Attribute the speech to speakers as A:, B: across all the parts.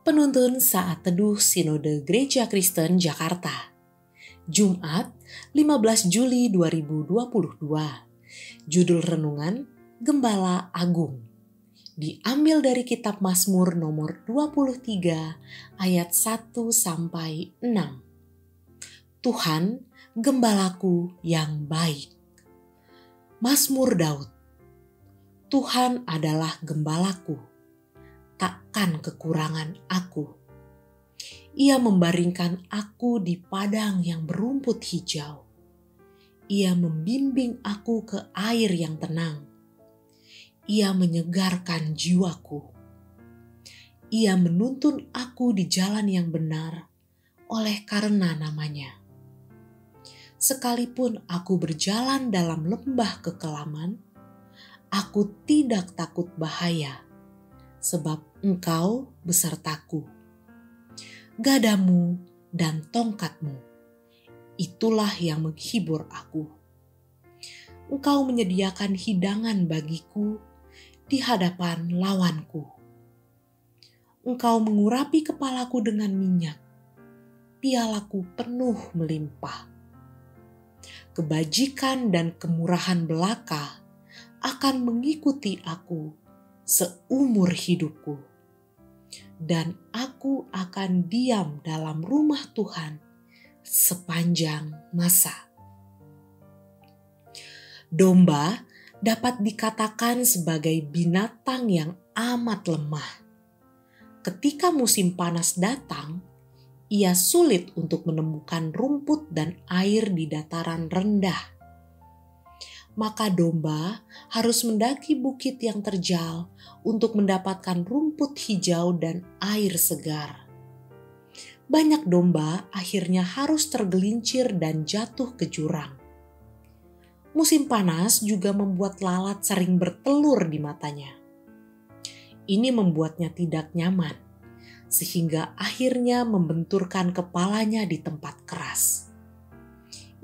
A: Penuntun Saat Teduh Sinode Gereja Kristen Jakarta. Jumat, 15 Juli 2022. Judul renungan Gembala Agung. Diambil dari kitab Mazmur nomor 23 ayat 1 sampai 6. Tuhan, gembalaku yang baik. Mazmur Daud. Tuhan adalah gembalaku, takkan kekurangan aku. Ia membaringkan aku di padang yang berumput hijau. Ia membimbing aku ke air yang tenang. Ia menyegarkan jiwaku. Ia menuntun aku di jalan yang benar oleh karena namanya. Sekalipun aku berjalan dalam lembah kekelaman, aku tidak takut bahaya, sebab Engkau besertaku. Gadamu dan tongkatmu, itulah yang menghibur aku. Engkau menyediakan hidangan bagiku di hadapan lawanku. Engkau mengurapi kepalaku dengan minyak, pialaku penuh melimpah. Kebajikan dan kemurahan belaka akan mengikuti aku seumur hidupku, dan aku akan diam dalam rumah Tuhan sepanjang masa. Domba dapat dikatakan sebagai binatang yang amat lemah. Ketika musim panas datang, ia sulit untuk menemukan rumput dan air di dataran rendah. Maka domba harus mendaki bukit yang terjal untuk mendapatkan rumput hijau dan air segar. Banyak domba akhirnya harus tergelincir dan jatuh ke jurang. Musim panas juga membuat lalat sering bertelur di matanya. Ini membuatnya tidak nyaman, sehingga akhirnya membenturkan kepalanya di tempat keras.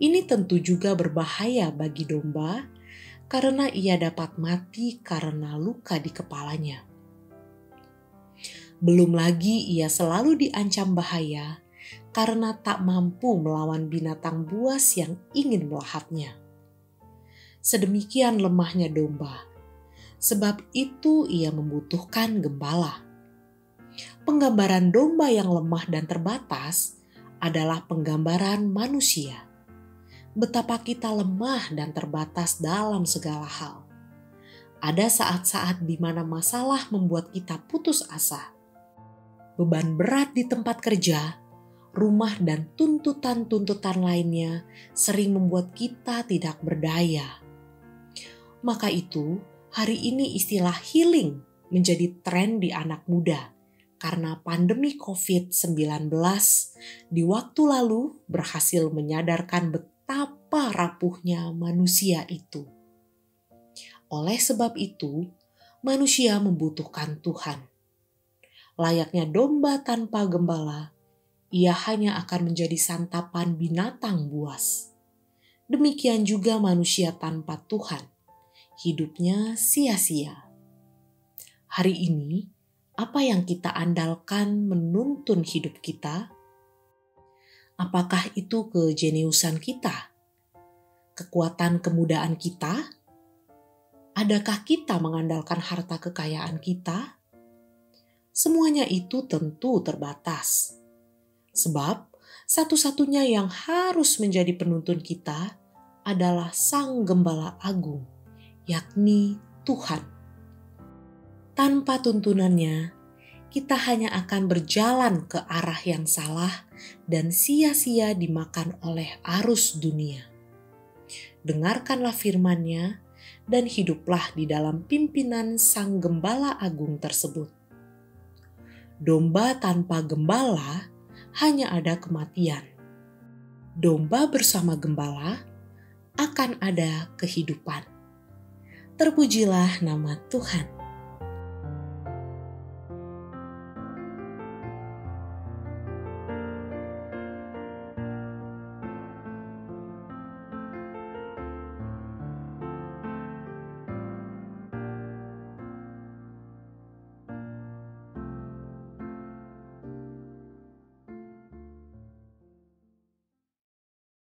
A: Ini tentu juga berbahaya bagi domba karena ia dapat mati karena luka di kepalanya. Belum lagi ia selalu diancam bahaya karena tak mampu melawan binatang buas yang ingin melahapnya. Sedemikian lemahnya domba, sebab itu ia membutuhkan gembala. Penggambaran domba yang lemah dan terbatas adalah penggambaran manusia. Betapa kita lemah dan terbatas dalam segala hal. Ada saat-saat di mana masalah membuat kita putus asa. Beban berat di tempat kerja, rumah, dan tuntutan-tuntutan lainnya sering membuat kita tidak berdaya. Maka itu, hari ini istilah healing menjadi tren di anak muda karena pandemi COVID-19 di waktu lalu berhasil menyadarkan betapa rapuhnya manusia itu. Oleh sebab itu, manusia membutuhkan Tuhan. Layaknya domba tanpa gembala, ia hanya akan menjadi santapan binatang buas. Demikian juga manusia tanpa Tuhan, hidupnya sia-sia. Hari ini, apa yang kita andalkan menuntun hidup kita? Apakah itu kejeniusan kita? Kekuatan kemudaan kita? Adakah kita mengandalkan harta kekayaan kita? Semuanya itu tentu terbatas. Sebab satu-satunya yang harus menjadi penuntun kita adalah Sang Gembala Agung, yakni Tuhan. Tanpa tuntunannya, kita hanya akan berjalan ke arah yang salah dan sia-sia dimakan oleh arus dunia. Dengarkanlah firman-Nya dan hiduplah di dalam pimpinan Sang Gembala Agung tersebut. Domba tanpa gembala hanya ada kematian. Domba bersama gembala akan ada kehidupan. Terpujilah nama Tuhan.